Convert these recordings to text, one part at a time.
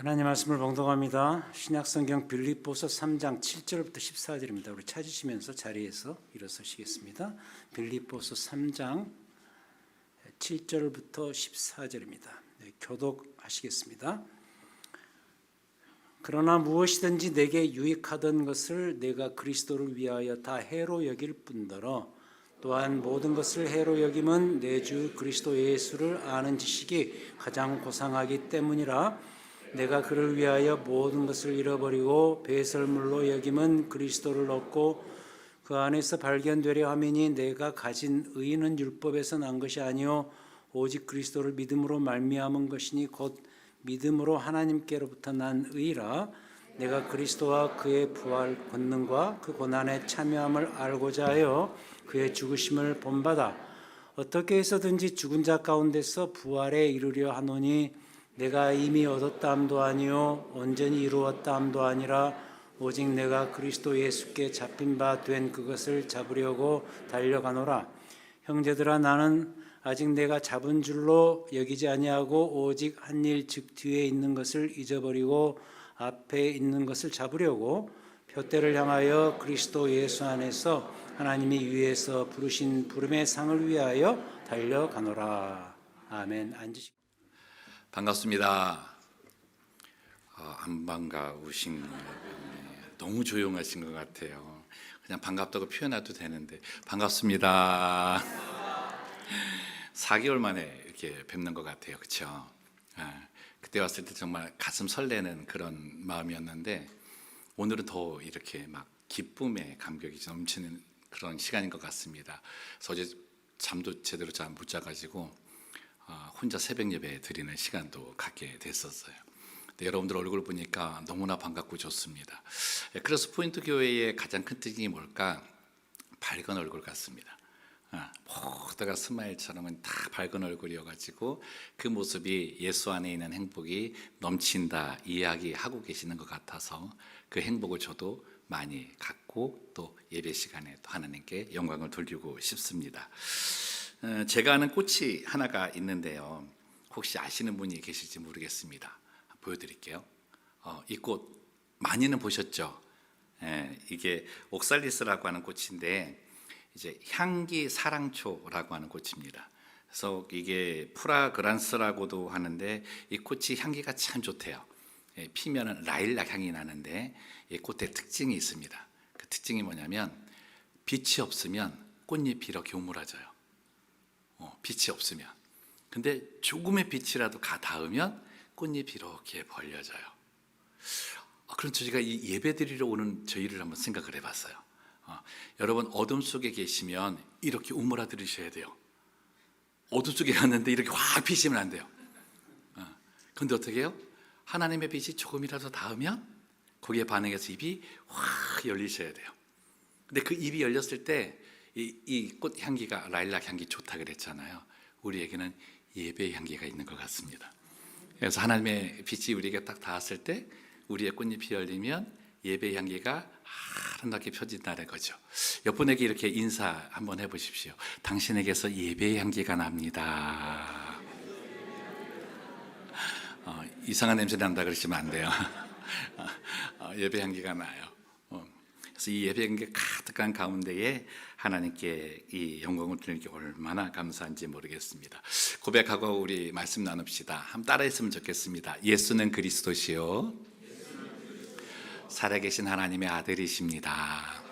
하나님 말씀을 봉독합니다. 신약성경 빌립보서 3장 7절부터 14절입니다. 우리 찾으시면서 자리에서 일어서시겠습니다. 빌립보서 3장 7절부터 14절입니다. 교독하시겠습니다. 그러나 무엇이든지 내게 유익하던 것을 내가 그리스도를 위하여 다 해로 여길 뿐더러 또한 모든 것을 해로 여김은 내 주 그리스도 예수를 아는 지식이 가장 고상하기 때문이라. 내가 그를 위하여 모든 것을 잃어버리고 배설물로 여김은 그리스도를 얻고 그 안에서 발견되려 함이니 내가 가진 의는 율법에서 난 것이 아니요 오직 그리스도를 믿음으로 말미암은 것이니 곧 믿음으로 하나님께로부터 난 의라. 내가 그리스도와 그의 부활 권능과 그 고난에 참여함을 알고자 하여 그의 죽으심을 본받아 어떻게 해서든지 죽은 자 가운데서 부활에 이르려 하노니 내가 이미 얻었다 함도 아니요 온전히 이루었다 함도 아니라 오직 내가 그리스도 예수께 잡힌 바 된 그것을 잡으려고 달려가노라. 형제들아, 나는 아직 내가 잡은 줄로 여기지 아니하고 오직 한 일 즉 뒤에 있는 것을 잊어버리고 앞에 있는 것을 잡으려고 표대를 향하여 그리스도 예수 안에서 하나님이 위에서 부르신 부름의 상을 위하여 달려가노라. 아멘. 앉으시고. 반갑습니다. 안 반가우신 너무 조용하신 것 같아요. 그냥 반갑다고 표현해도 되는데 반갑습니다. 4개월 만에 이렇게 뵙는 것 같아요. 그렇죠? 그때 왔을 때 정말 가슴 설레는 그런 마음이었는데 오늘은 더 이렇게 막 기쁨의 감격이 넘치는 그런 시간인 것 같습니다. 그래서 어제 잠도 제대로 잘 못 자가지고 혼자 새벽 예배 드리는 시간도 갖게 됐었어요. 근데 여러분들 얼굴 보니까 너무나 반갑고 좋습니다. 그래서 포인트 교회의 가장 큰 특징이 뭘까? 밝은 얼굴 같습니다. 모두가 스마일처럼은 다 밝은 얼굴이어가지고 그 모습이 예수 안에 있는 행복이 넘친다 이야기하고 계시는 것 같아서 그 행복을 저도 많이 갖고 또 예배 시간에 또 하나님께 영광을 돌리고 싶습니다. 제가 아는 꽃이 하나가 있는데요. 혹시 아시는 분이 계실지 모르겠습니다. 보여드릴게요. 이 꽃 많이는 보셨죠? 이게 옥살리스라고 하는 꽃인데 이제 향기 사랑초라고 하는 꽃입니다. 그래서 이게 프라그란스라고도 하는데 이 꽃이 향기가 참 좋대요. 피면은 라일락 향이 나는데 이 꽃의 특징이 있습니다. 그 특징이 뭐냐면 빛이 없으면 꽃잎이 이렇게 우물어져요. 빛이 없으면. 근데 조금의 빛이라도 닿으면 꽃잎이 이렇게 벌려져요. 그럼 저희가 이 예배 드리러 오는 저희를 한번 생각을 해봤어요. 여러분 어둠 속에 계시면 이렇게 우물아들으셔야 돼요. 어둠 속에 갔는데 이렇게 확 비치면 안 돼요. 근데 어떻게 해요? 하나님의 빛이 조금이라도 닿으면 거기에 반응해서 입이 확 열리셔야 돼요. 근데 그 입이 열렸을 때 이 꽃 향기가 라일락 향기 좋다 그랬잖아요. 우리에게는 예배의 향기가 있는 것 같습니다. 그래서 하나님의 빛이 우리에게 딱 닿았을 때 우리의 꽃잎이 열리면 예배의 향기가 아름답게 펴진다는 거죠. 옆분에게 이렇게 인사 한번 해보십시오. 당신에게서 예배의 향기가 납니다. 이상한 냄새 난다 그러시면 안 돼요. 예배 향기가 나요. 그래서 이 예배 향기 가득한 가운데에 하나님께 이 영광을 드리는 게 얼마나 감사한지 모르겠습니다. 고백하고 우리 말씀 나눕시다. 한번 따라했으면 좋겠습니다. 예수는 그리스도시요 살아계신 하나님의 아들이십니다.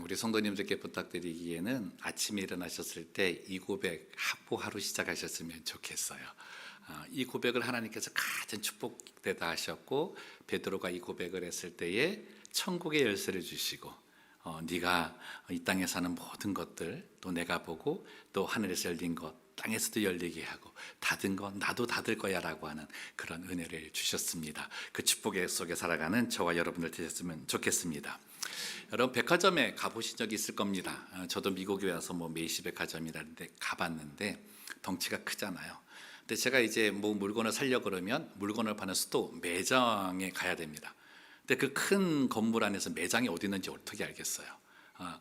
우리 성도님들께 부탁드리기에는 아침에 일어나셨을 때 이 고백 하루 시작하셨으면 좋겠어요. 이 고백을 하나님께서 가장 축복되다 하셨고 베드로가 이 고백을 했을 때에 천국의 열쇠를 주시고 네가 이 땅에 사는 모든 것들 또 내가 보고 또 하늘에서 열린 것 땅에서도 열리게 하고 닫은 건 나도 닫을 거야 라고 하는 그런 은혜를 주셨습니다. 그 축복의 속에 살아가는 저와 여러분들 되셨으면 좋겠습니다. 여러분 백화점에 가보신 적이 있을 겁니다. 저도 미국에 와서 메이시 백화점이라는데 가봤는데 덩치가 크잖아요. 근데 제가 이제 물건을 사려고 그러면 물건을 파는 스토어 매장에 가야 됩니다. 근데 그 큰 건물 안에서 매장이 어디 있는지 어떻게 알겠어요?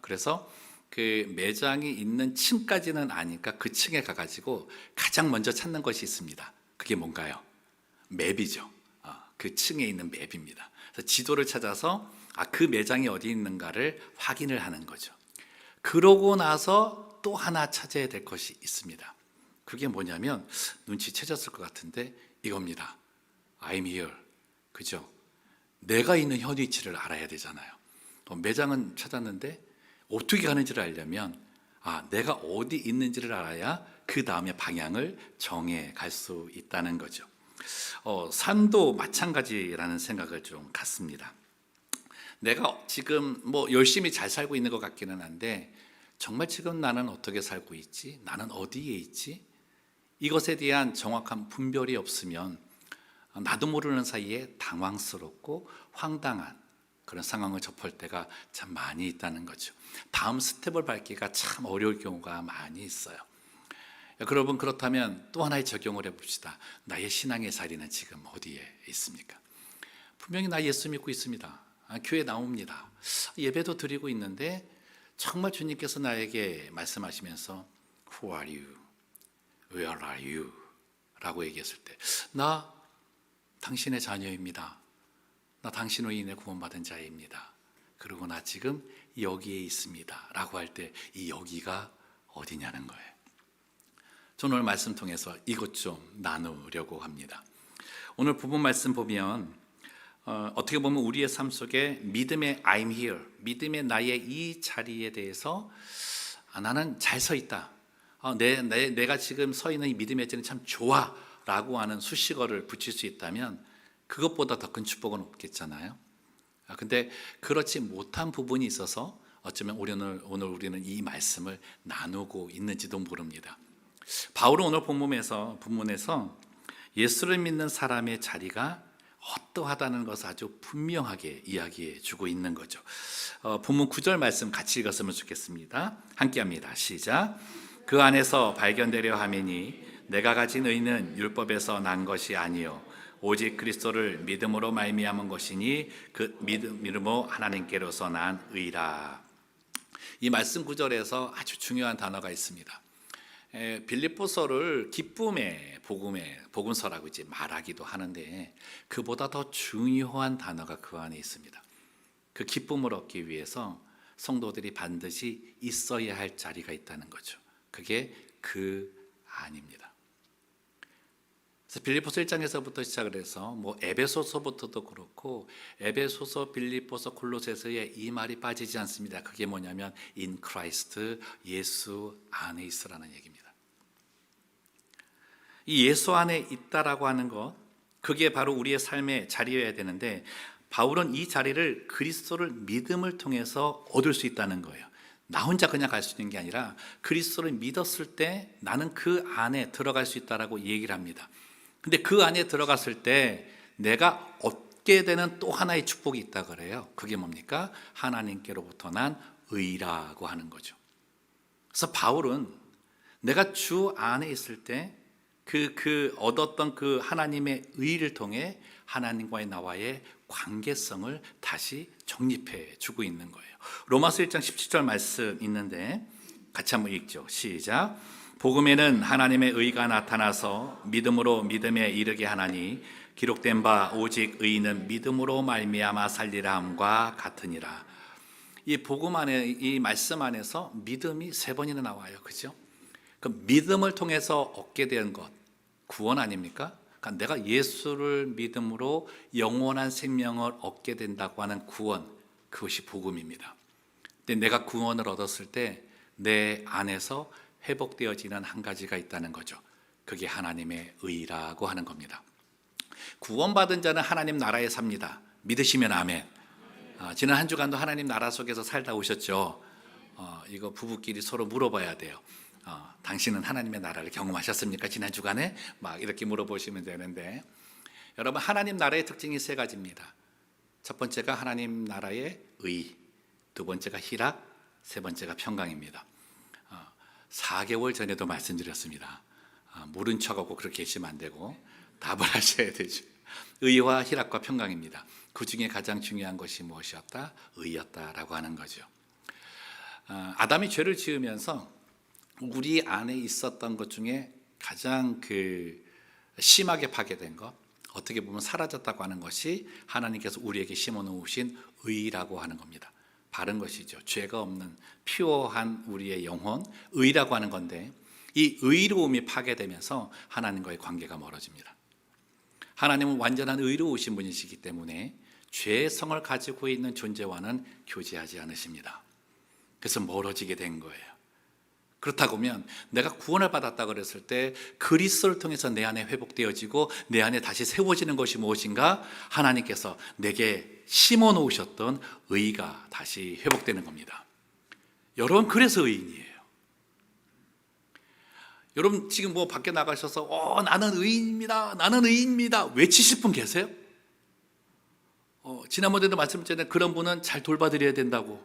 그래서 그 매장이 있는 층까지는 아니까 그 층에 가가지고 가장 먼저 찾는 것이 있습니다. 그게 뭔가요? 맵이죠. 그 층에 있는 맵입니다. 그래서 지도를 찾아서 그 매장이 어디 있는가를 확인을 하는 거죠. 그러고 나서 또 하나 찾아야 될 것이 있습니다. 그게 뭐냐면 눈치채셨을 것 같은데 이겁니다. I'm here. 그죠? 내가 있는 현 위치를 알아야 되잖아요. 매장은 찾았는데 어떻게 가는지를 알려면 내가 어디 있는지를 알아야 그 다음에 방향을 정해 갈 수 있다는 거죠. 산도 마찬가지라는 생각을 좀 갖습니다. 내가 지금 열심히 잘 살고 있는 것 같기는 한데 정말 지금 나는 어떻게 살고 있지? 나는 어디에 있지? 이것에 대한 정확한 분별이 없으면 나도 모르는 사이에 당황스럽고 황당한 그런 상황을 접할 때가 참 많이 있다는 거죠. 다음 스텝을 밟기가 참 어려울 경우가 많이 있어요. 여러분, 그렇다면 또 하나의 적용을 해봅시다. 나의 신앙의 자리는 지금 어디에 있습니까? 분명히 나 예수 믿고 있습니다. 교회 나옵니다. 예배도 드리고 있는데 정말 주님께서 나에게 말씀하시면서 Who are you? Where are you? 라고 얘기했을 때 나 당신의 자녀입니다. 나 당신으로 인해 구원받은 자입니다. 그리고 나 지금 여기에 있습니다. 라고 할 때 이 여기가 어디냐는 거예요. 저는 오늘 말씀 통해서 이것 좀 나누려고 합니다. 오늘 부분 말씀 보면 어떻게 보면 우리의 삶 속에 믿음의 I'm here, 믿음의 나의 이 자리에 대해서 나는 잘 서 있다. 내가 지금 서 있는 이 믿음의 자리는 참 좋아 라고 하는 수식어를 붙일 수 있다면 그것보다 더 큰 축복은 없겠잖아요. 근데 그렇지 못한 부분이 있어서 어쩌면 오늘 우리는 이 말씀을 나누고 있는지도 모릅니다. 바울은 오늘 본문에서 예수를 믿는 사람의 자리가 어떠하다는 것을 아주 분명하게 이야기해 주고 있는 거죠. 본문 9절 말씀 같이 읽었으면 좋겠습니다. 함께 합니다. 시작. 그 안에서 발견되려 함이니 내가 가진 의는 율법에서 난 것이 아니요 오직 그리스도를 믿음으로 말미암은 것이니 그 믿음으로 하나님께로서 난 의라. 이 말씀 구절에서 아주 중요한 단어가 있습니다. 빌립보서를 기쁨의 복음서라고 이제 말하기도 하는데 그보다 더 중요한 단어가 그 안에 있습니다. 그 기쁨을 얻기 위해서 성도들이 반드시 있어야 할 자리가 있다는 거죠. 그게 그 안입니다. 그래서 빌립보서 1장에서부터 시작을 해서 에베소서부터도 그렇고 에베소서, 빌립보서, 골로새서에 이 말이 빠지지 않습니다. 그게 뭐냐면 in Christ, 예수 안에 있으라는 얘기입니다. 이 예수 안에 있다라고 하는 것, 그게 바로 우리의 삶의 자리여야 되는데 바울은 이 자리를 그리스도를 믿음을 통해서 얻을 수 있다는 거예요. 나 혼자 그냥 갈 수 있는 게 아니라 그리스도를 믿었을 때 나는 그 안에 들어갈 수 있다라고 얘기를 합니다. 근데 그 안에 들어갔을 때 내가 얻게 되는 또 하나의 축복이 있다 그래요. 그게 뭡니까? 하나님께로부터 난 의라고 하는 거죠. 그래서 바울은 내가 주 안에 있을 때 그 얻었던 그 하나님의 의를 통해 하나님과의 나와의 관계성을 다시 정립해 주고 있는 거예요. 로마서 1장 17절 말씀 있는데 같이 한번 읽죠. 시작. 복음에는 하나님의 의가 나타나서 믿음으로 믿음에 이르게 하나니 기록된 바 오직 의인은 믿음으로 말미암아 살리라 함과 같으니라. 이 복음 안에 이 말씀 안에서 믿음이 3번이나 나와요. 그죠? 그 믿음을 통해서 얻게 된 것, 구원 아닙니까? 그러니까 내가 예수를 믿음으로 영원한 생명을 얻게 된다고 하는 구원, 그것이 복음입니다. 근데 내가 구원을 얻었을 때 내 안에서 회복되어지는 한 가지가 있다는 거죠. 그게 하나님의 의라고 하는 겁니다. 구원받은 자는 하나님 나라에 삽니다. 믿으시면 아멘. 지난 한 주간도 하나님 나라 속에서 살다 오셨죠. 이거 부부끼리 서로 물어봐야 돼요. 당신은 하나님의 나라를 경험하셨습니까? 지난 주간에 막 이렇게 물어보시면 되는데, 여러분, 하나님 나라의 특징이 3가지입니다. 첫 번째가 하나님 나라의 의, 두 번째가 희락, 세 번째가 평강입니다. 4개월 전에도 말씀드렸습니다. 모른 척하고 그렇게 계시면 안 되고 답을 하셔야 되죠. 의와 희락과 평강입니다. 그 중에 가장 중요한 것이 무엇이었다? 의였다라고 하는 거죠. 아담이 죄를 지으면서 우리 안에 있었던 것 중에 가장 심하게 파괴된 것, 어떻게 보면 사라졌다고 하는 것이 하나님께서 우리에게 심어놓으신 의라고 하는 겁니다. 바른 것이죠. 죄가 없는 퓨어한 우리의 영혼, 의라고 하는 건데, 이 의로움이 파괴되면서 하나님과의 관계가 멀어집니다. 하나님은 완전한 의로우신 분이시기 때문에 죄의 성을 가지고 있는 존재와는 교제하지 않으십니다. 그래서 멀어지게 된 거예요. 그렇다고 하면 내가 구원을 받았다 그랬을 때 그리스도를 통해서 내 안에 회복되어지고 내 안에 다시 세워지는 것이 무엇인가? 하나님께서 내게 심어 놓으셨던 의가 다시 회복되는 겁니다. 여러분, 그래서 의인이에요. 여러분 지금 뭐 밖에 나가셔서 나는 의인입니다, 나는 의인입니다 외치실 분 계세요? 지난번에도 말씀드렸잖아요. 그런 분은 잘 돌봐드려야 된다고,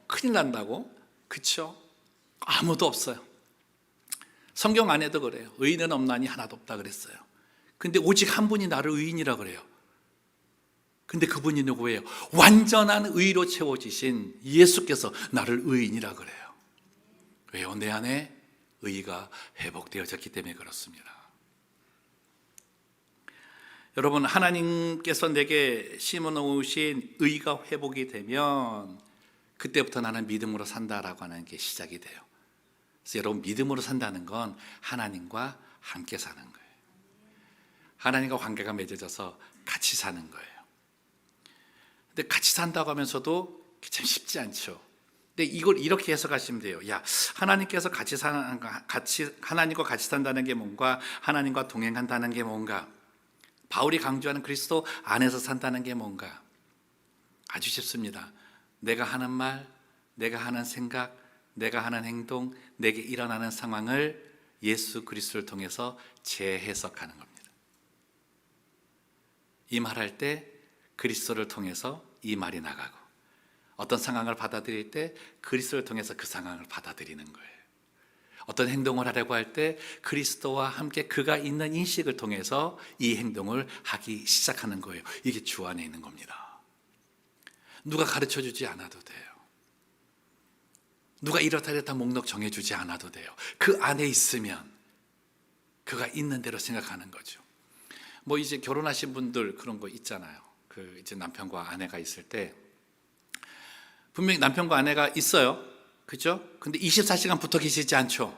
큰일 난다고. 그렇죠? 아무도 없어요. 성경 안에도 그래요. 의인은 없나니 하나도 없다 그랬어요. 근데 오직 한 분이 나를 의인이라 그래요. 근데 그분이 누구예요? 완전한 의로 채워지신 예수께서 나를 의인이라 그래요. 왜요? 내 안에 의가 회복되어졌기 때문에 그렇습니다. 여러분, 하나님께서 내게 심어놓으신 의가 회복이 되면 그때부터 나는 믿음으로 산다라고 하는 게 시작이 돼요. 그래서 여러분, 믿음으로 산다는 건 하나님과 함께 사는 거예요. 하나님과 관계가 맺어져서 같이 사는 거예요. 근데 같이 산다고 하면서도 참 쉽지 않죠. 근데 이걸 이렇게 해석하시면 돼요. 하나님께서 하나님과 같이 산다는 게 뭔가? 하나님과 동행한다는 게 뭔가? 바울이 강조하는 그리스도 안에서 산다는 게 뭔가? 아주 쉽습니다. 내가 하는 말, 내가 하는 생각, 내가 하는 행동, 내게 일어나는 상황을 예수 그리스도를 통해서 재해석하는 겁니다. 이 말할 때 그리스도를 통해서 이 말이 나가고, 어떤 상황을 받아들일 때 그리스도를 통해서 그 상황을 받아들이는 거예요. 어떤 행동을 하려고 할 때 그리스도와 함께 그가 있는 인식을 통해서 이 행동을 하기 시작하는 거예요. 이게 주 안에 있는 겁니다. 누가 가르쳐주지 않아도 돼요. 누가 이렇다 목록 정해주지 않아도 돼요. 그 안에 있으면 그가 있는 대로 생각하는 거죠. 뭐 이제 결혼하신 분들 그런 거 있잖아요. 이제 남편과 아내가 있을 때 분명히 남편과 아내가 있어요. 그죠? 근데 24시간 붙어 계시지 않죠.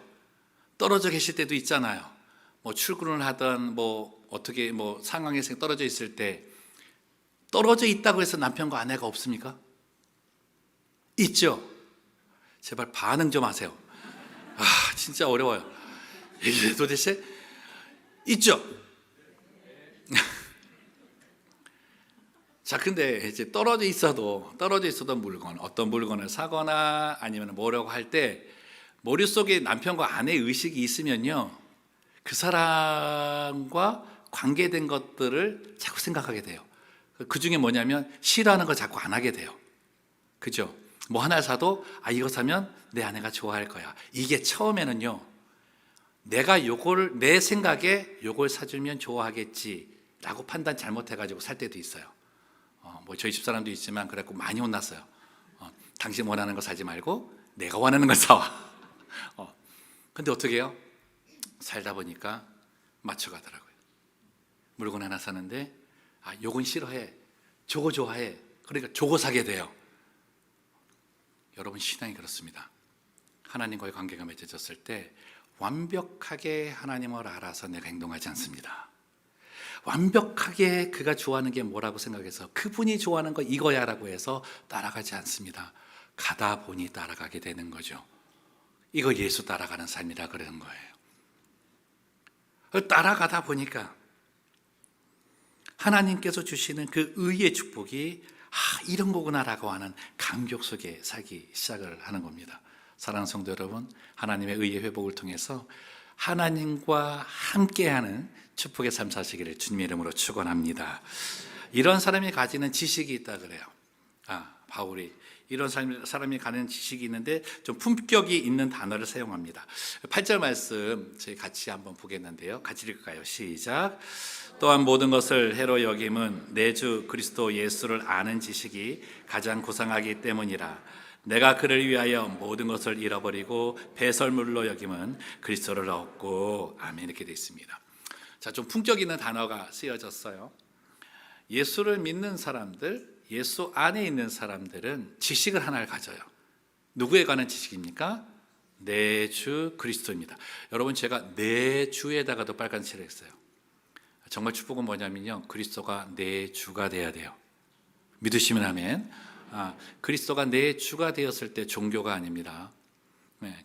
떨어져 계실 때도 있잖아요. 뭐 출근을 하든 어떻게 상황에서 떨어져 있을 때, 떨어져 있다고 해서 남편과 아내가 없습니까? 있죠. 제발 반응 좀 하세요. 진짜 어려워요. 이게 도대체 있죠. 자, 근데 이제 떨어져 있어도 물건, 어떤 물건을 사거나 아니면 뭐라고 할 때 머릿속에 남편과 아내의 의식이 있으면요, 그 사람과 관계된 것들을 자꾸 생각하게 돼요. 그 중에 뭐냐면 싫어하는 거 자꾸 안 하게 돼요. 그죠? 뭐 하나 사도 이거 사면 내 아내가 좋아할 거야. 이게 처음에는요, 내가 내 생각에 요걸 사주면 좋아하겠지라고 판단 잘못해가지고 살 때도 있어요. 저희 집사람도 있지만 그래갖고 많이 혼났어요. 당신 원하는 거 사지 말고 내가 원하는 거 사와. 근데 어떻게 해요? 살다 보니까 맞춰가더라고요. 물건 하나 사는데 요건 싫어해, 저거 좋아해. 그러니까 저거 사게 돼요. 여러분, 신앙이 그렇습니다. 하나님과의 관계가 맺어졌을 때 완벽하게 하나님을 알아서 내가 행동하지 않습니다. 완벽하게 그가 좋아하는 게 뭐라고 생각해서 그분이 좋아하는 거 이거야 라고 해서 따라가지 않습니다. 가다 보니 따라가게 되는 거죠. 이거 예수 따라가는 삶이라 그러는 거예요. 따라가다 보니까 하나님께서 주시는 그 의의 축복이 이런 거구나라고 하는 감격 속에 살기 시작을 하는 겁니다. 사랑하는 성도 여러분, 하나님의 의의 회복을 통해서 하나님과 함께하는 축복의 삶 사시기를 주님의 이름으로 축원합니다. 이런 사람이 가지는 지식이 있다 그래요. 바울이 이런 사람이 가는 지식이 있는데 좀 품격이 있는 단어를 사용합니다. 8절 말씀 저희 같이 한번 보겠는데요. 같이 읽을까요? 시작. 또한 모든 것을 해로 여김은 내 주 그리스도 예수를 아는 지식이 가장 고상하기 때문이라. 내가 그를 위하여 모든 것을 잃어버리고 배설물로 여김은 그리스도를 얻고. 아멘. 이렇게 되어 있습니다. 자, 좀 품격 있는 단어가 쓰여졌어요. 예수를 믿는 사람들, 예수 안에 있는 사람들은 지식을 하나를 가져요. 누구에 관한 지식입니까? 내 주 그리스도입니다. 여러분, 제가 내 주에다가도 빨간 칠을 했어요. 정말 축복은 뭐냐면요, 그리스도가 내 주가 돼야 돼요. 믿으시면 아멘. 그리스도가 내 주가 되었을 때 종교가 아닙니다.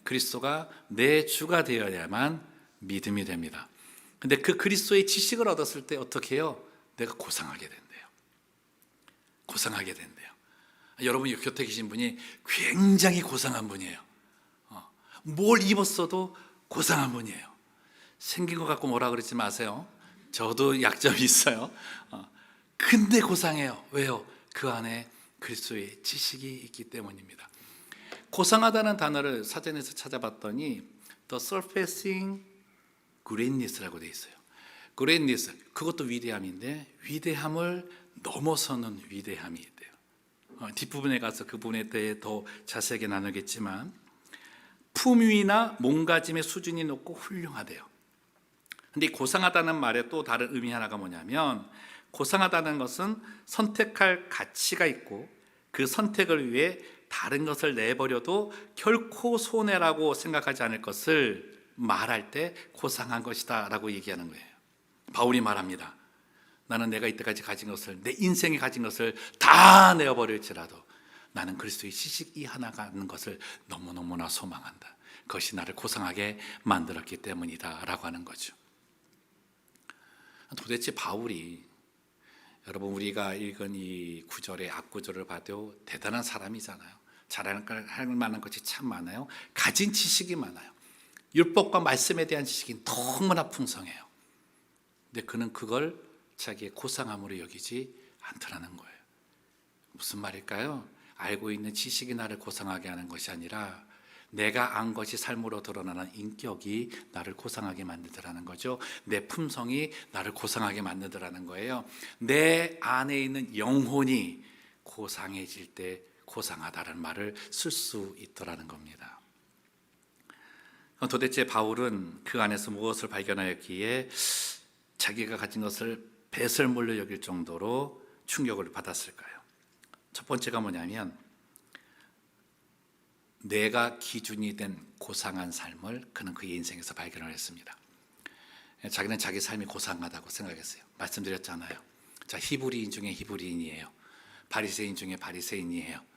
그리스도가 내 주가 되어야만 믿음이 됩니다. 근데 그 그리스도의 지식을 얻었을 때 어떻게 해요? 내가 고상하게 된대요. 고상하게 된대요. 여러분, 곁에 계신 분이 굉장히 고상한 분이에요. 뭘 입었어도 고상한 분이에요. 생긴 것 같고 뭐라 그러지 마세요. 저도 약점이 있어요. 근데 고상해요. 왜요? 그 안에 그리스도의 지식이 있기 때문입니다. 고상하다는 단어를 사전에서 찾아봤더니 The surpassing greatness라고 되어 있어요. greatness, 그것도 위대함인데 위대함을 넘어서는 위대함이 있대요. 뒷부분에 가서 그 부분에 대해 더 자세하게 나누겠지만 품위나 몸가짐의 수준이 높고 훌륭하대요. 근데 고상하다는 말에 또 다른 의미 하나가 뭐냐면, 고상하다는 것은 선택할 가치가 있고 그 선택을 위해 다른 것을 내버려도 결코 손해라고 생각하지 않을 것을 말할 때 고상한 것이다 라고 얘기하는 거예요. 바울이 말합니다. 나는 내가 이때까지 가진 것을, 내 인생에 가진 것을 다 내어버릴지라도 나는 그리스도의 지식 이 하나가 있는 것을 너무너무나 소망한다. 그것이 나를 고상하게 만들었기 때문이다 라고 하는 거죠. 도대체 바울이, 여러분, 우리가 읽은 이 구절의 앞구절을 봐도 대단한 사람이잖아요. 잘할 만한 것이 참 많아요. 가진 지식이 많아요. 율법과 말씀에 대한 지식이 너무나 풍성해요. 근데 그는 그걸 자기의 고상함으로 여기지 않더라는 거예요. 무슨 말일까요? 알고 있는 지식이 나를 고상하게 하는 것이 아니라 내가 안 것이 삶으로 드러나는 인격이 나를 고상하게 만들더라는 거죠. 내 품성이 나를 고상하게 만들더라는 거예요. 내 안에 있는 영혼이 고상해질 때 고상하다는 말을 쓸 수 있더라는 겁니다. 도대체 바울은 그 안에서 무엇을 발견하였기에 자기가 가진 것을 배설물로 여길 정도로 충격을 받았을까요? 첫 번째가 뭐냐면, 내가 기준이 된 고상한 삶을 그는 그의 인생에서 발견을 했습니다. 자기는 자기 삶이 고상하다고 생각했어요. 말씀드렸잖아요. 자, 히브리인 중에 히브리인이에요. 바리새인 중에 바리새인이에요.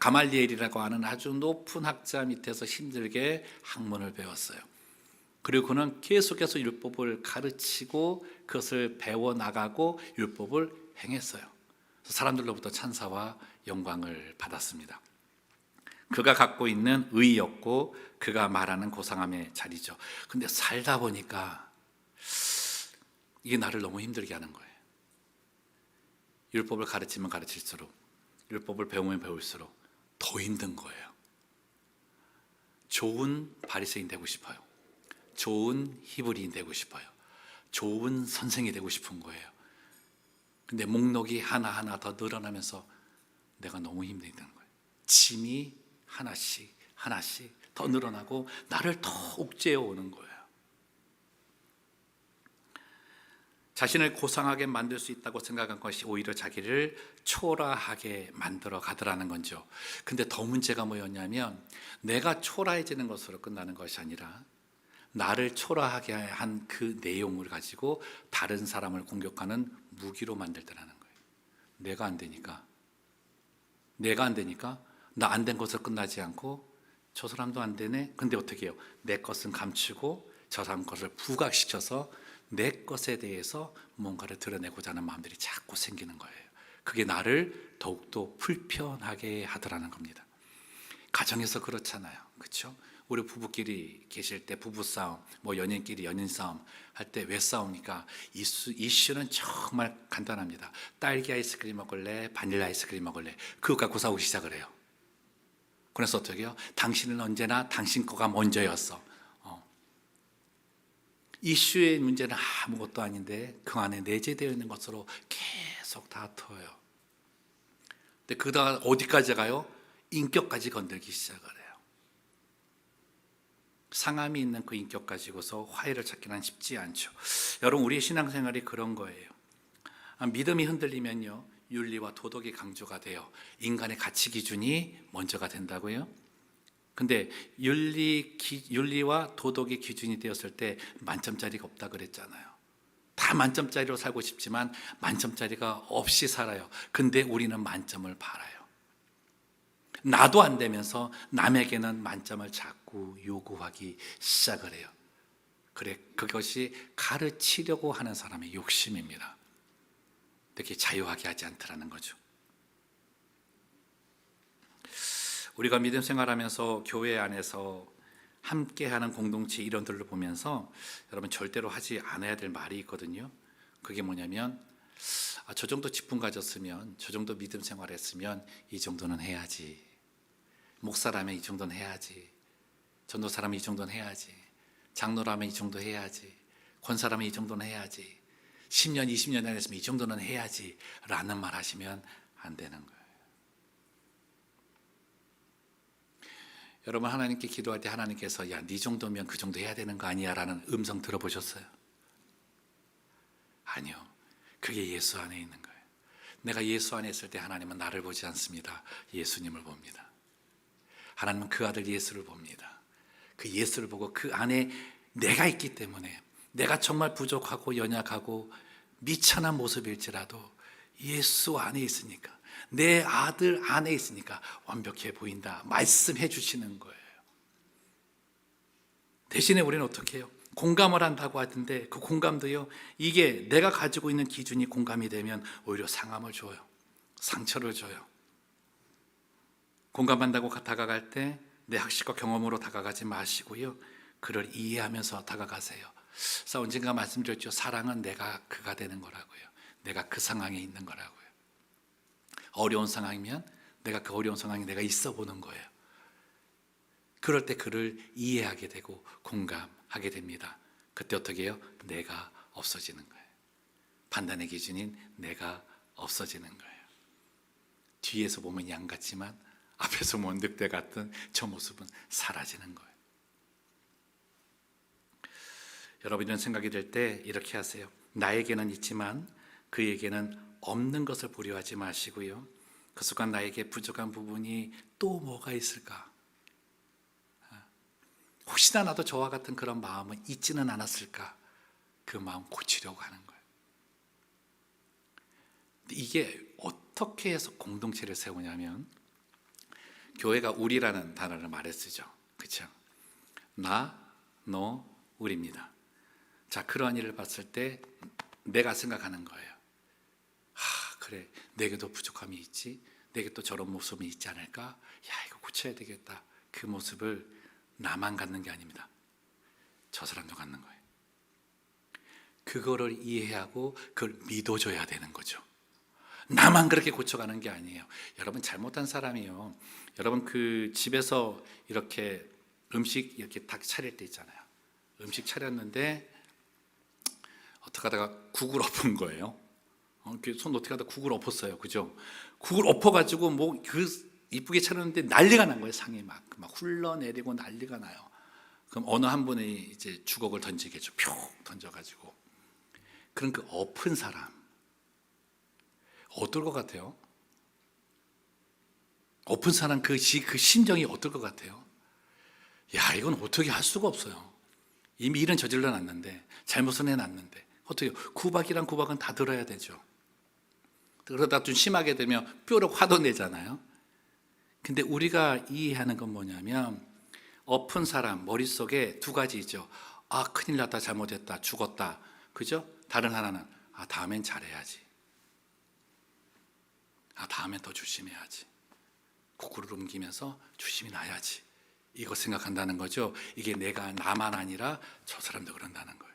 가말리엘이라고 하는 아주 높은 학자 밑에서 힘들게 학문을 배웠어요. 그리고 그는 계속해서 율법을 가르치고 그것을 배워나가고 율법을 행했어요. 사람들로부터 찬사와 영광을 받았습니다. 그가 갖고 있는 의였고 그가 말하는 고상함의 자리죠. 근데 살다 보니까 이게 나를 너무 힘들게 하는 거예요. 율법을 가르치면 가르칠수록, 율법을 배우면 배울수록 더 힘든 거예요. 좋은 바리새인 되고 싶어요. 좋은 히브리인 되고 싶어요. 좋은 선생이 되고 싶은 거예요. 근데 목록이 하나하나 더 늘어나면서 내가 너무 힘든 거예요. 짐이 하나씩 더 늘어나고 나를 더 옥죄어 오는 거예요. 자신을 고상하게 만들 수 있다고 생각한 것이 오히려 자기를 초라하게 만들어 가더라는 거죠. 근데 더 문제가 뭐였냐면, 내가 초라해지는 것으로 끝나는 것이 아니라 나를 초라하게 한 그 내용을 가지고 다른 사람을 공격하는 무기로 만들더라는 거예요. 내가 안 되니까 나 안 된 것으로 끝나지 않고 저 사람도 안 되네. 근데 어떻게 해요? 내 것은 감추고 저 사람 것을 부각시켜서 내 것에 대해서 뭔가를 드러내고자 하는 마음들이 자꾸 생기는 거예요. 그게 나를 더욱더 불편하게 하더라는 겁니다. 가정에서 그렇잖아요. 그렇죠? 우리 부부끼리 계실 때 부부싸움, 뭐 연인끼리 연인싸움 할 때 왜 싸웁니까? 이슈는 정말 간단합니다. 딸기 아이스크림 먹을래? 바닐라 아이스크림 먹을래? 그거 갖고 싸우기 시작을 해요. 그래서 어떻게 해요? 당신은 언제나 당신 거가 먼저였어. 이슈의 문제는 아무것도 아닌데 그 안에 내재되어 있는 것으로 계속 다퉈요. 근데 그다가 어디까지 가요? 인격까지 건들기 시작을 해요. 상함이 있는 그 인격 가지고서 화해를 찾기는 쉽지 않죠. 여러분, 우리의 신앙생활이 그런 거예요. 믿음이 흔들리면요, 윤리와 도덕이 강조가 돼요. 인간의 가치 기준이 먼저가 된다고요. 근데 윤리와 도덕의 기준이 되었을 때 만점짜리가 없다 그랬잖아요. 다 만점짜리로 살고 싶지만 만점짜리가 없이 살아요. 근데 우리는 만점을 바라요. 나도 안 되면서 남에게는 만점을 자꾸 요구하기 시작을 해요. 그것이 가르치려고 하는 사람의 욕심입니다. 이렇게 자유하게 하지 않더라는 거죠. 우리가 믿음 생활하면서 교회 안에서 함께하는 공동체 이론들을 보면서 여러분, 절대로 하지 않아야 될 말이 있거든요. 그게 뭐냐면, 저 정도 직분 가졌으면, 저 정도 믿음 생활했으면 이 정도는 해야지. 목사라면 이 정도는 해야지. 전도사라면 이 정도는 해야지. 장로라면 이 정도 해야지. 권사라면 이 정도는 해야지. 10년, 20년 안 했으면 이 정도는 해야지 라는 말 하시면 안 되는 거예요. 여러분, 하나님께 기도할 때 하나님께서 야, 네 정도면 그 정도 해야 되는 거 아니야 라는 음성 들어보셨어요? 아니요. 그게 예수 안에 있는 거예요. 내가 예수 안에 있을 때 하나님은 나를 보지 않습니다. 예수님을 봅니다. 하나님은 그 아들 예수를 봅니다. 그 예수를 보고 그 안에 내가 있기 때문에, 내가 정말 부족하고 연약하고 미천한 모습일지라도 예수 안에 있으니까, 내 아들 안에 있으니까 완벽해 보인다 말씀해 주시는 거예요. 대신에 우리는 어떻게 해요? 공감을 한다고 하던데 그 공감도요, 이게 내가 가지고 있는 기준이 공감이 되면 오히려 상함을 줘요. 상처를 줘요. 공감한다고 다가갈 때 내 학식과 경험으로 다가가지 마시고요, 그를 이해하면서 다가가세요. 그래서 언젠가 말씀드렸죠. 사랑은 내가 그가 되는 거라고요. 내가 그 상황에 있는 거라고요. 어려운 상황이면 내가 그 어려운 상황에 내가 있어 보는 거예요. 그럴 때 그를 이해하게 되고 공감하게 됩니다. 그때 어떻게 해요? 내가 없어지는 거예요. 판단의 기준인 내가 없어지는 거예요. 뒤에서 보면 양 같지만 앞에서 보면 늑대 같은 저 모습은 사라지는 거예요. 여러분, 이런 생각이 들 때 이렇게 하세요. 나에게는 있지만 그에게는 없는 것을 보려하지 마시고요, 그 순간 나에게 부족한 부분이 또 뭐가 있을까? 혹시나 나도 저와 같은 그런 마음은 있지는 않았을까? 그 마음 고치려고 하는 거예요. 근데 이게 어떻게 해서 공동체를 세우냐면, 교회가 우리라는 단어를 말해 쓰죠. 그렇죠? 나, 너, 우리입니다. 자, 그러한 일을 봤을 때 내가 생각하는 거예요. 그래, 내게도 부족함이 있지, 내게 또 저런 모습이 있지 않을까? 야, 이거 고쳐야 되겠다. 그 모습을 나만 갖는 게 아닙니다. 저 사람도 갖는 거예요. 그거를 이해하고 그걸 믿어줘야 되는 거죠. 나만 그렇게 고쳐가는 게 아니에요. 여러분, 잘못한 사람이요, 여러분 그 집에서 이렇게 음식 이렇게 딱 차릴 때 있잖아요. 음식 차렸는데 어떻게 하다가 국을 엎은 거예요. 이렇게 손 어떻게 하다 국을 엎었어요. 그죠? 국을 엎어가지고 뭐 이쁘게 차렸는데 난리가 난 거예요. 상이 막 흘러내리고 난리가 나요. 그럼 어느 한 분이 이제 주걱을 던지겠죠. 뿅 던져가지고. 그럼 그 엎은 사람 어떨 것 같아요? 엎은 사람 그 심정이 어떨 것 같아요? 야, 이건 어떻게 할 수가 없어요. 이미 일은 저질러 놨는데, 잘못은 해놨는데 어떻게 해요? 구박이란 구박은 다 들어야 되죠. 그러다 좀 심하게 되면 뼈로 화도 내잖아요. 근데 우리가 이해하는 건 뭐냐면, 엎은 사람 머릿속에 두 가지죠. 큰일 났다, 잘못했다, 죽었다, 그죠? 다른 하나는 다음엔 잘해야지, 다음엔 더 조심해야지, 국구를 옮기면서 조심히 놔야지, 이거 생각한다는 거죠. 이게 나만 아니라 저 사람도 그런다는 거예요.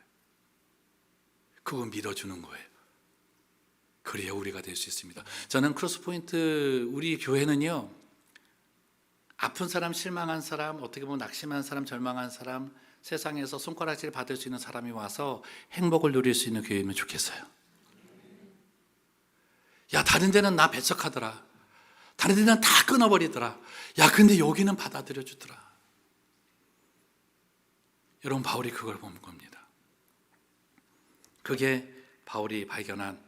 그거 믿어주는 거예요. 그래야 우리가 될 수 있습니다. 저는 크로스포인트 우리 교회는요, 아픈 사람, 실망한 사람, 어떻게 보면 낙심한 사람, 절망한 사람, 세상에서 손가락질 받을 수 있는 사람이 와서 행복을 누릴 수 있는 교회면 좋겠어요. 야, 다른 데는 나 배척하더라, 다른 데는 다 끊어버리더라, 야 근데 여기는 받아들여 주더라. 여러분, 바울이 그걸 본 겁니다. 그게 바울이 발견한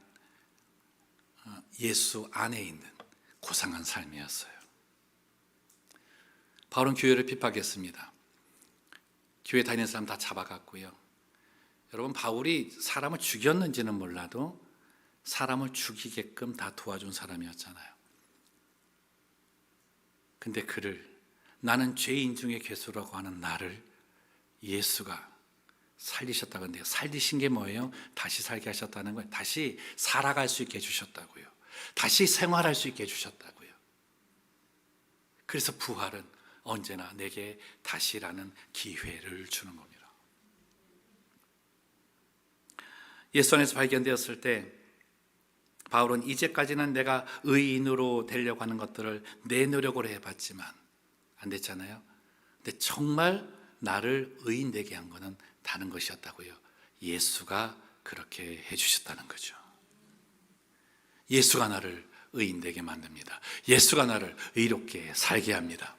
예수 안에 있는 고상한 삶이었어요. 바울은 교회를 핍박했습니다. 교회 다니는 사람 다 잡아갔고요. 여러분, 바울이 사람을 죽였는지는 몰라도 사람을 죽이게끔 다 도와준 사람이었잖아요. 근데 그를, 나는 죄인 중에 괴수라고 하는 나를 예수가 살리셨다고 하는데요. 살리신 게 뭐예요? 다시 살게 하셨다는 거예요. 다시 살아갈 수 있게 해주셨다고요. 다시 생활할 수 있게 해주셨다고요. 그래서 부활은 언제나 내게 다시라는 기회를 주는 겁니다. 예수 안에서 발견되었을 때 바울은 이제까지는 내가 의인으로 되려고 하는 것들을 내 노력으로 해봤지만 안 됐잖아요. 근데 정말 나를 의인 되게 한 것은 다른 것이었다고요. 예수가 그렇게 해주셨다는 거죠. 예수가 나를 의인 되게 만듭니다. 예수가 나를 의롭게 살게 합니다.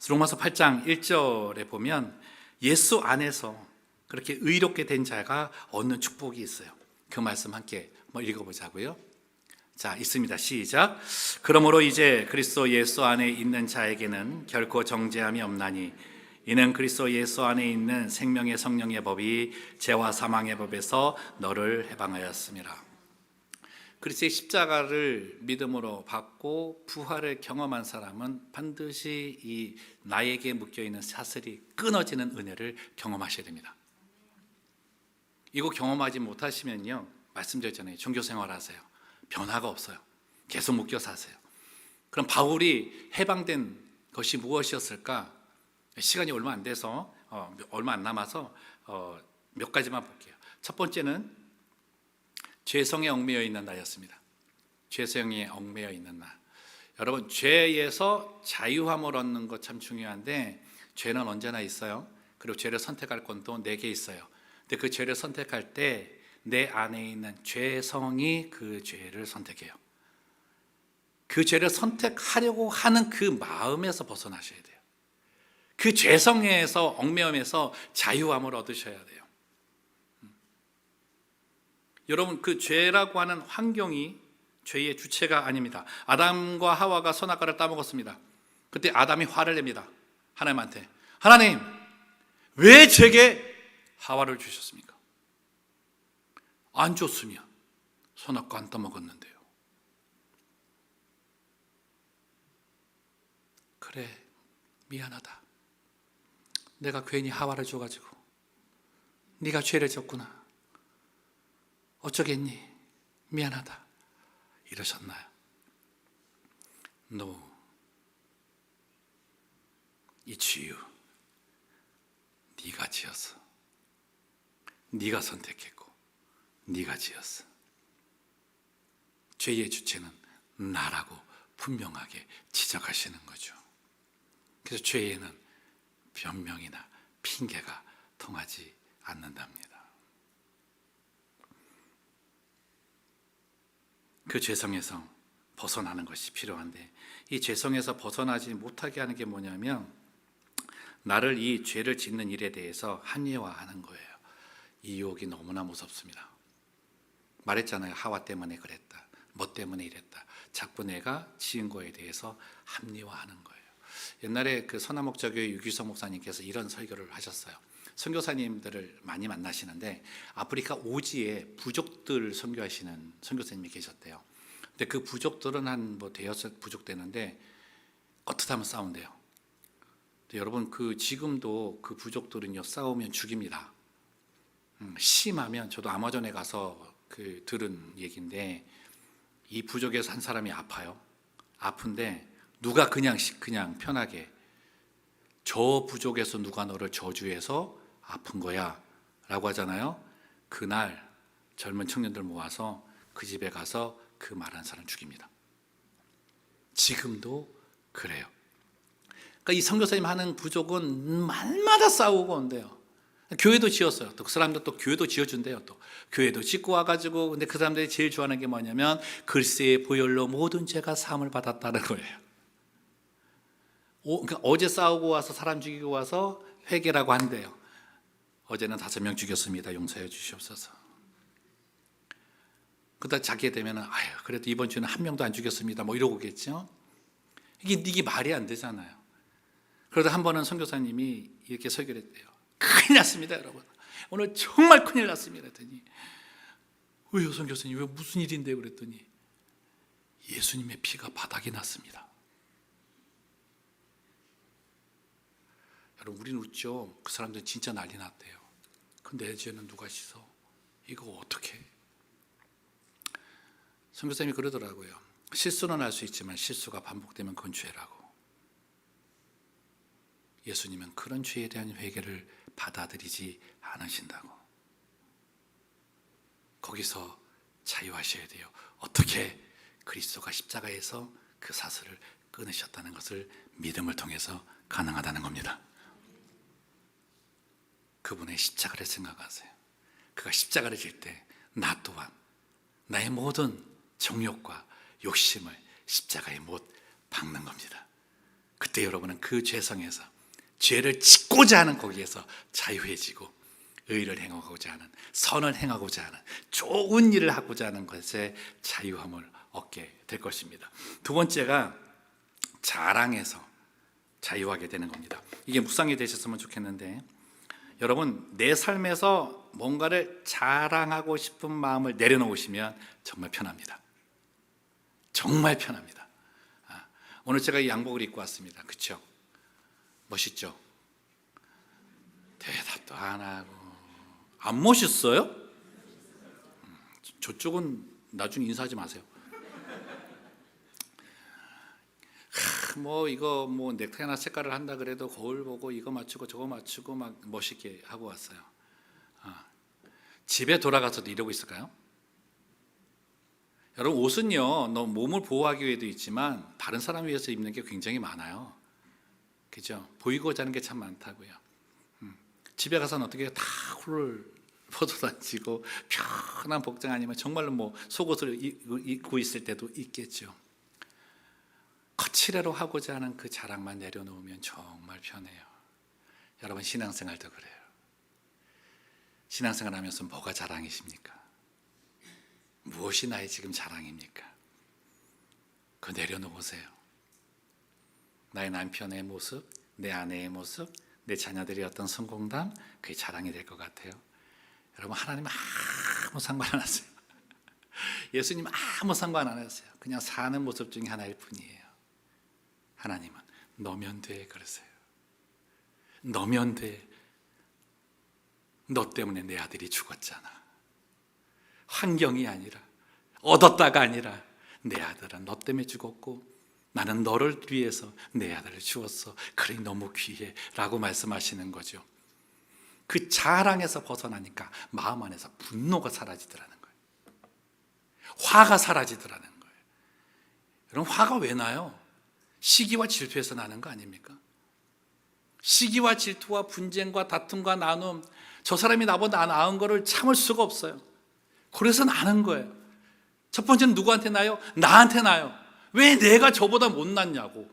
로마서 8장 1절에 보면 예수 안에서 그렇게 의롭게 된 자가 얻는 축복이 있어요. 그 말씀 함께 읽어보자고요. 자, 있습니다. 시작. 그러므로 이제 그리스도 예수 안에 있는 자에게는 결코 정죄함이 없나니 이는 그리스도 예수 안에 있는 생명의 성령의 법이 죄와 사망의 법에서 너를 해방하였습니다. 그리스도의 십자가를 믿음으로 받고 부활을 경험한 사람은 반드시 이 나에게 묶여있는 사슬이 끊어지는 은혜를 경험하셔야 됩니다. 이거 경험하지 못하시면요, 말씀드렸잖아요. 종교생활 하세요. 변화가 없어요. 계속 묶여 사세요. 그럼 바울이 해방된 것이 무엇이었을까? 시간이 얼마 안 돼서 얼마 안 남아서 몇 가지만 볼게요. 첫 번째는 죄성에 얽매여 있는 나였습니다. 죄성에 얽매여 있는 나. 여러분, 죄에서 자유함을 얻는 것 참 중요한데 죄는 언제나 있어요. 그리고 죄를 선택할 권도 내게 있어요. 근데 그 죄를 선택할 때 내 안에 있는 죄성이 그 죄를 선택해요. 그 죄를 선택하려고 하는 그 마음에서 벗어나셔야 돼요. 그 죄성에서, 얽매임에서 자유함을 얻으셔야 돼요. 여러분, 그 죄라고 하는 환경이 죄의 주체가 아닙니다. 아담과 하와가 선악과를 따먹었습니다. 그때 아담이 화를 냅니다. 하나님한테. 하나님, 왜 제게 하와를 주셨습니까? 안 줬으면 선악과 안 따먹었는데요. 그래, 미안하다. 내가 괜히 하와를 줘가지고 네가 죄를 졌구나. 어쩌겠니? 미안하다. 이러셨나요? No. It's you. 네가 지었어. 네가 선택했고 네가 지었어. 죄의 주체는 나라고 분명하게 지적하시는 거죠. 그래서 죄에는 변명이나 핑계가 통하지 않는답니다. 그 죄성에서 벗어나는 것이 필요한데 이 죄성에서 벗어나지 못하게 하는 게 뭐냐면 나를 이 죄를 짓는 일에 대해서 합리화하는 거예요. 이 유혹이 너무나 무섭습니다. 말했잖아요. 하와 때문에 그랬다. 뭐 때문에 이랬다. 자꾸 내가 지은 거에 대해서 합리화하는 거예요. 옛날에 그 선화목자교회 유기성 목사님께서 이런 설교를 하셨어요. 선교사님들을 많이 만나시는데 아프리카 오지에 부족들 선교하시는 선교사님이 계셨대요. 근데 그 부족들은 한 대여섯 부족 되는데 떳떳하면 싸운대요. 근데 여러분, 그 지금도 그 부족들은요, 싸우면 죽입니다. 심하면 저도 아마존에 가서 들은 얘기인데 이 부족에서 한 사람이 아파요. 아픈데 누가 그냥 편하게 저 부족에서 누가 너를 저주해서 아픈 거야 라고 하잖아요. 그날 젊은 청년들 모아서 그 집에 가서 그 말한 사람 죽입니다. 지금도 그래요. 그러니까 이 선교사님 하는 부족은 말마다 싸우고 온대요. 교회도 지었어요. 또 그 사람들 또 교회도 지어준대요. 또 교회도 짓고 와가지고 근데 그 사람들이 제일 좋아하는 게 뭐냐면 글쎄의 보혈로 모든 죄가 사함을 받았다는 거예요. 그러니까 어제 싸우고 와서 사람 죽이고 와서 회개라고 한대요. 어제는 5명 죽였습니다. 용서해 주시옵소서. 그러다 자게 되면 아유 그래도 이번 주는 1명도 안 죽였습니다. 뭐 이러고겠죠. 이게 말이 안 되잖아요. 그러다 한 번은 선교사님이 이렇게 설교를 했대요. 큰일 났습니다, 여러분. 오늘 정말 큰일 났습니다. 그랬더니 왜요, 선교사님? 왜 무슨 일인데요? 그랬더니 예수님의 피가 바닥에 났습니다. 여러분, 우리는 웃죠. 그 사람들은 진짜 난리 났대요. 근데 내 죄는 누가 씻어? 이거 어떻게? 선교사님이 그러더라고요. 실수는 할 수 있지만 실수가 반복되면 그건 죄라고. 예수님은 그런 죄에 대한 회개를 받아들이지 않으신다고. 거기서 자유하셔야 돼요. 어떻게? 그리스도가 십자가에서 그 사슬을 끊으셨다는 것을 믿음을 통해서 가능하다는 겁니다. 그분의 십자가를 생각하세요. 그가 십자가를 질 때 나 또한 나의 모든 정욕과 욕심을 십자가에 못 박는 겁니다. 그때 여러분은 그 죄성에서 죄를 짓고자 하는 거기에서 자유해지고 의를 행하고자 하는, 선을 행하고자 하는, 좋은 일을 하고자 하는 것에 자유함을 얻게 될 것입니다. 두 번째가 자랑에서 자유하게 되는 겁니다. 이게 묵상이 되셨으면 좋겠는데, 여러분 내 삶에서 뭔가를 자랑하고 싶은 마음을 내려놓으시면 정말 편합니다. 정말 편합니다. 오늘 제가 이 양복을 입고 왔습니다. 그렇죠? 멋있죠? 대답도 안 하고. 안 멋있어요? 저쪽은 나중에 인사하지 마세요. 뭐 이거 뭐 넥타이나 색깔을 한다 그래도 거울 보고 이거 맞추고 저거 맞추고 막 멋있게 하고 왔어요. 집에 돌아가서도 이러고 있을까요? 여러분 옷은요, 너 몸을 보호하기 위해도 있지만 다른 사람 위해서 입는 게 굉장히 많아요. 그죠? 보이고자 하는 게 참 많다고요. 집에 가서는 어떻게 다 홀을 벗어던지고 편한 복장 아니면 정말로 뭐 속옷을 입고 있을 때도 있겠죠. 거칠애로 하고자 하는 그 자랑만 내려놓으면 정말 편해요. 여러분 신앙생활도 그래요. 신앙생활 하면서 뭐가 자랑이십니까? 무엇이 나의 지금 자랑입니까? 그거 내려놓으세요. 나의 남편의 모습, 내 아내의 모습, 내 자녀들의 어떤 성공담, 그게 자랑이 될 것 같아요. 여러분 하나님 아무 상관 안 하세요. 예수님 아무 상관 안 하세요. 그냥 사는 모습 중에 하나일 뿐이에요. 하나님은 너면 돼 그러세요. 너면 돼. 너 때문에 내 아들이 죽었잖아. 환경이 아니라, 얻었다가 아니라 내 아들은 너 때문에 죽었고 나는 너를 위해서 내 아들을 주었어. 그래 너무 귀해 라고 말씀하시는 거죠. 그 자랑에서 벗어나니까 마음 안에서 분노가 사라지더라는 거예요. 화가 사라지더라는 거예요. 여러분 화가 왜 나요? 시기와 질투에서 나는 거 아닙니까? 시기와 질투와 분쟁과 다툼과 나눔, 저 사람이 나보다 나은 거를 참을 수가 없어요. 그래서 나는 거예요. 첫 번째는 누구한테 나요? 나한테 나요. 왜 내가 저보다 못났냐고,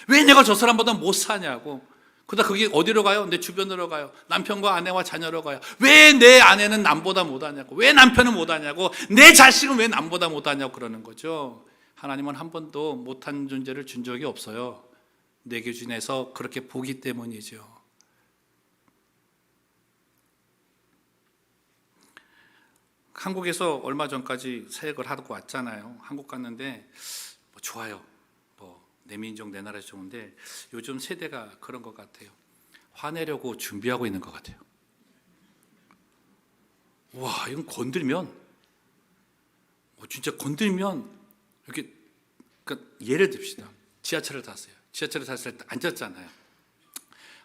왜 내가 저 사람보다 못 사냐고. 그러다 그게 어디로 가요? 내 주변으로 가요. 남편과 아내와 자녀로 가요. 왜 내 아내는 남보다 못하냐고, 왜 남편은 못하냐고, 내 자식은 왜 남보다 못하냐고 그러는 거죠. 하나님은 한 번도 못한 존재를 준 적이 없어요. 내 기준에서 그렇게 보기 때문이죠. 한국에서 얼마 전까지 사역을 하고 왔잖아요. 한국 갔는데 뭐 좋아요. 뭐 내 민족 내 나라 좋은데 요즘 세대가 그런 것 같아요. 화내려고 준비하고 있는 것 같아요. 와, 이건 건들면 진짜 건들면 이렇게, 그러니까 예를 듭시다. 지하철을 탔어요. 지하철을 탔을 때 앉았잖아요.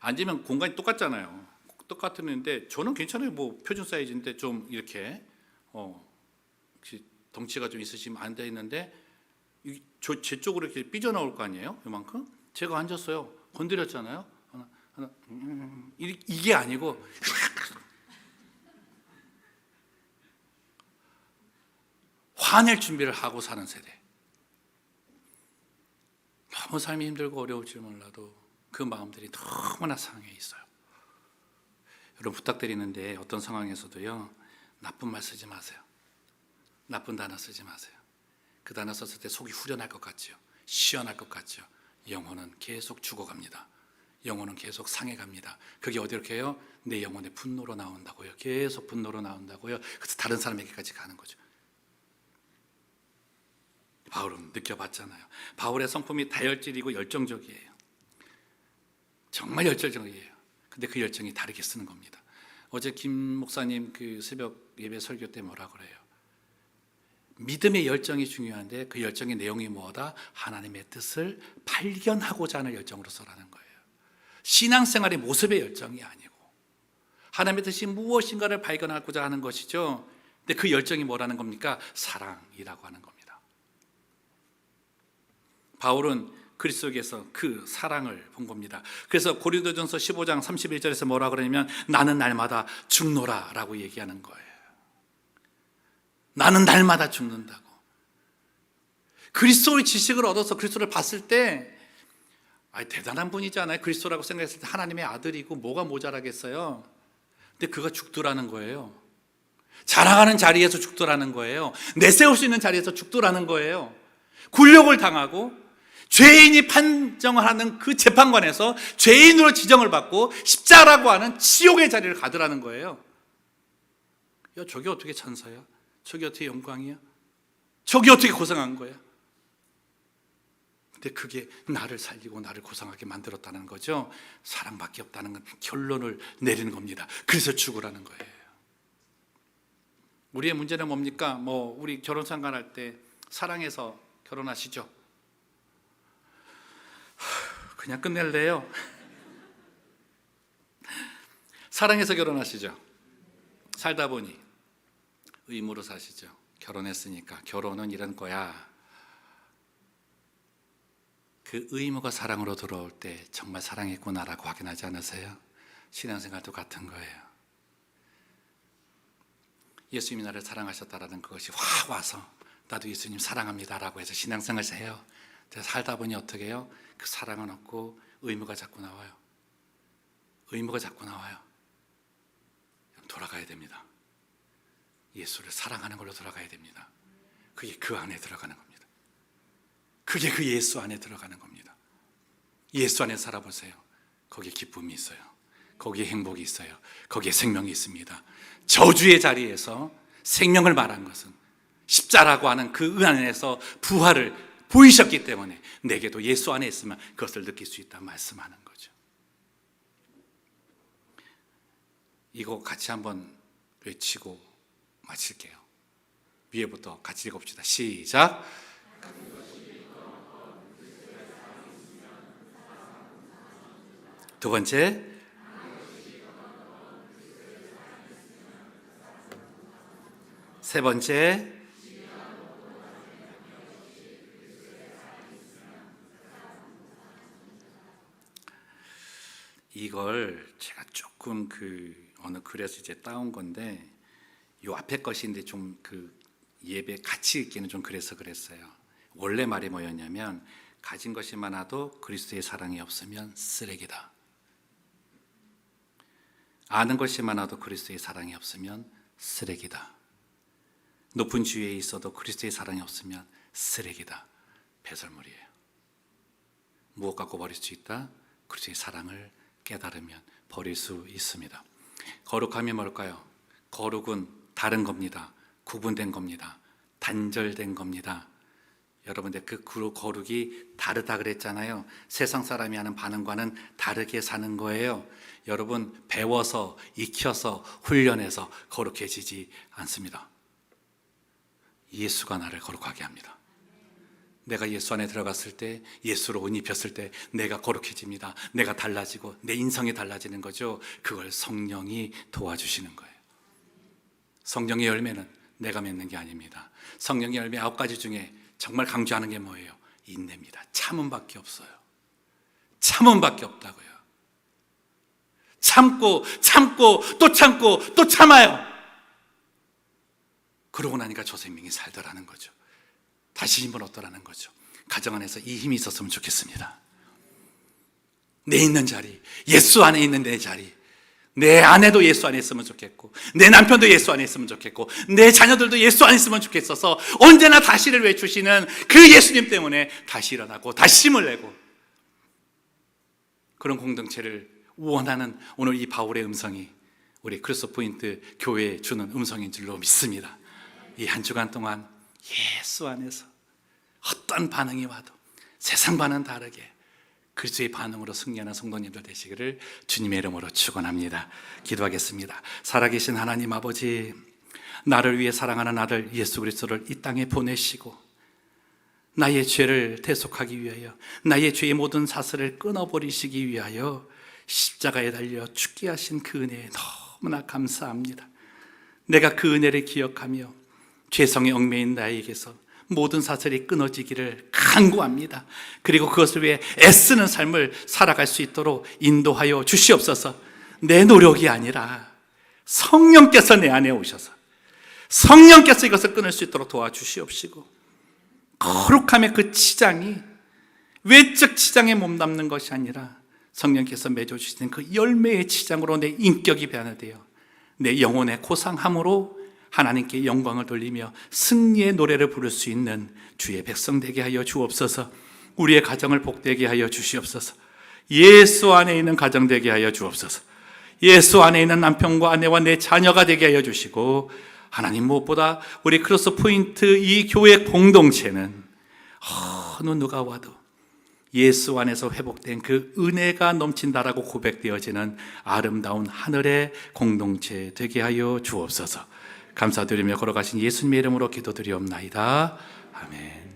앉으면 공간이 똑같잖아요. 똑같은데 저는 괜찮아요. 뭐 표준 사이즈인데 좀 이렇게 덩치가 좀 있으시면 앉아 있는데 제 쪽으로 이렇게 삐져나올 거 아니에요? 이만큼? 제가 앉았어요. 건드렸잖아요. 하나, 이게 아니고 화낼 준비를 하고 사는 세대. 너무 삶이 힘들고 어려울지 몰라도 그 마음들이 너무나 상해 있어요. 여러분 부탁드리는데 어떤 상황에서도요, 나쁜 말 쓰지 마세요. 나쁜 단어 쓰지 마세요. 그 단어 썼을 때 속이 후련할 것 같죠. 시원할 것 같죠. 영혼은 계속 죽어갑니다. 영혼은 계속 상해갑니다. 그게 어디로 해요? 내 영혼의 분노로 나온다고요. 계속 분노로 나온다고요. 그래서 다른 사람에게까지 가는 거죠. 바울은 느껴봤잖아요. 바울의 성품이 다혈질이고 열정적이에요. 정말 열정적이에요. 근데 그 열정이 다르게 쓰는 겁니다. 어제 김 목사님 그 새벽 예배 설교 때 뭐라 그래요? 믿음의 열정이 중요한데 그 열정의 내용이 뭐다? 하나님의 뜻을 발견하고자 하는 열정으로서라는 거예요. 신앙생활의 모습의 열정이 아니고 하나님의 뜻이 무엇인가를 발견하고자 하는 것이죠. 근데 그 열정이 뭐라는 겁니까? 사랑이라고 하는 겁니다. 바울은 그리스도에게서 그 사랑을 본 겁니다. 그래서 고린도전서 15장 31절에서 뭐라 그러냐면 나는 날마다 죽노라 라고 얘기하는 거예요. 나는 날마다 죽는다고. 그리스도의 지식을 얻어서 그리스도를 봤을 때 대단한 분이잖아요. 그리스도라고 생각했을 때 하나님의 아들이고 뭐가 모자라겠어요. 근데 그가 죽더라는 거예요. 자랑하는 자리에서 죽더라는 거예요. 내세울 수 있는 자리에서 죽더라는 거예요. 굴욕을 당하고 죄인이 판정을 하는 그 재판관에서 죄인으로 지정을 받고 십자라고 하는 지옥의 자리를 가더라는 거예요. 야, 저게 어떻게 천사야? 저게 어떻게 영광이야? 저게 어떻게 고생한 거야? 근데 그게 나를 살리고 나를 고상하게 만들었다는 거죠. 사랑밖에 없다는 결론을 내리는 겁니다. 그래서 죽으라는 거예요. 우리의 문제는 뭡니까? 우리 결혼 상관할 때 사랑해서 결혼하시죠? 그냥 끝낼래요? 사랑해서 결혼하시죠? 살다 보니 의무로 사시죠. 결혼했으니까 결혼은 이런 거야. 그 의무가 사랑으로 들어올 때 정말 사랑했구나라고 확인하지 않으세요? 신앙생활도 같은 거예요. 예수님이 나를 사랑하셨다라는 그것이 확 와서 나도 예수님 사랑합니다라고 해서 신앙생활을 해요. 살다 보니 어떻게 해요? 그 사랑은 없고 의무가 자꾸 나와요. 의무가 자꾸 나와요. 돌아가야 됩니다. 예수를 사랑하는 걸로 돌아가야 됩니다. 그게 그 안에 들어가는 겁니다. 그게 그 예수 안에 들어가는 겁니다. 예수 안에 살아보세요. 거기에 기쁨이 있어요. 거기에 행복이 있어요. 거기에 생명이 있습니다. 저주의 자리에서 생명을 말한 것은 십자라고 하는 그 안에서 부활을 보이셨기 때문에 내게도 예수 안에 있으면 그것을 느낄 수 있다 말씀하는 거죠. 이거 같이 한번 외치고 마칠게요. 위에부터 같이 읽어봅시다. 시작. 두 번째, 세 번째, 이걸 제가 조금 어느 글에서 이제 따온 건데 요 앞에 것인데 좀 예배 같이 읽기는 좀 그래서 그랬어요. 원래 말이 뭐였냐면 가진 것이 많아도 그리스도의 사랑이 없으면 쓰레기다. 아는 것이 많아도 그리스도의 사랑이 없으면 쓰레기다. 높은 지위에 있어도 그리스도의 사랑이 없으면 쓰레기다. 배설물이에요. 무엇 갖고 버릴 수 있다? 그리스도의 사랑을 깨달으면 버릴 수 있습니다. 거룩함이 뭘까요? 거룩은 다른 겁니다. 구분된 겁니다. 단절된 겁니다. 여러분들 그 거룩이 다르다 그랬잖아요. 세상 사람이 하는 반응과는 다르게 사는 거예요. 여러분 배워서 익혀서 훈련해서 거룩해지지 않습니다. 예수가 나를 거룩하게 합니다. 내가 예수 안에 들어갔을 때, 예수로 옷 입혔을 때 내가 거룩해집니다. 내가 달라지고 내 인성이 달라지는 거죠. 그걸 성령이 도와주시는 거예요. 성령의 열매는 내가 맺는 게 아닙니다. 성령의 열매 9가지 중에 정말 강조하는 게 뭐예요? 인내입니다. 참음밖에 없어요. 참음밖에 없다고요. 참고 또 참고 또 참아요. 그러고 나니까 저 생명이 살더라는 거죠. 다시 힘을 얻더라는 거죠. 가정 안에서 이 힘이 있었으면 좋겠습니다. 내 있는 자리, 예수 안에 있는 내 자리, 내 아내도 예수 안에 있으면 좋겠고, 내 남편도 예수 안에 있으면 좋겠고, 내 자녀들도 예수 안에 있으면 좋겠어서 언제나 다시를 외치시는 그 예수님 때문에 다시 일어나고 다시 힘을 내고, 그런 공동체를 원하는 오늘 이 바울의 음성이 우리 크리스포인트 교회에 주는 음성인 줄로 믿습니다. 이 한 주간 동안 예수 안에서 어떤 반응이 와도 세상과는 다르게 그리스도의 반응으로 승리하는 성도님들 되시기를 주님의 이름으로 축원합니다. 기도하겠습니다. 살아계신 하나님 아버지, 나를 위해 사랑하는 아들 예수 그리스도를 이 땅에 보내시고 나의 죄를 대속하기 위하여, 나의 죄의 모든 사슬을 끊어버리시기 위하여 십자가에 달려 죽게 하신 그 은혜에 너무나 감사합니다. 내가 그 은혜를 기억하며 죄성에 얽매인 나에게서 모든 사슬이 끊어지기를 간구합니다. 그리고 그것을 위해 애쓰는 삶을 살아갈 수 있도록 인도하여 주시옵소서. 내 노력이 아니라 성령께서 내 안에 오셔서 성령께서 이것을 끊을 수 있도록 도와주시옵시고, 거룩함의 그 치장이 외적 치장에 몸담는 것이 아니라 성령께서 맺어주시는 그 열매의 치장으로 내 인격이 변화되어 내 영혼의 고상함으로 하나님께 영광을 돌리며 승리의 노래를 부를 수 있는 주의 백성 되게 하여 주옵소서. 우리의 가정을 복되게 하여 주시옵소서. 예수 안에 있는 가정 되게 하여 주옵소서. 예수 안에 있는 남편과 아내와 내 자녀가 되게 하여 주시고, 하나님 무엇보다 우리 크로스포인트 이 교회 공동체는 어느 누가 와도 예수 안에서 회복된 그 은혜가 넘친다라고 고백되어지는 아름다운 하늘의 공동체 되게 하여 주옵소서. 감사드리며 걸어가신 예수님의 이름으로 기도드리옵나이다. 아멘.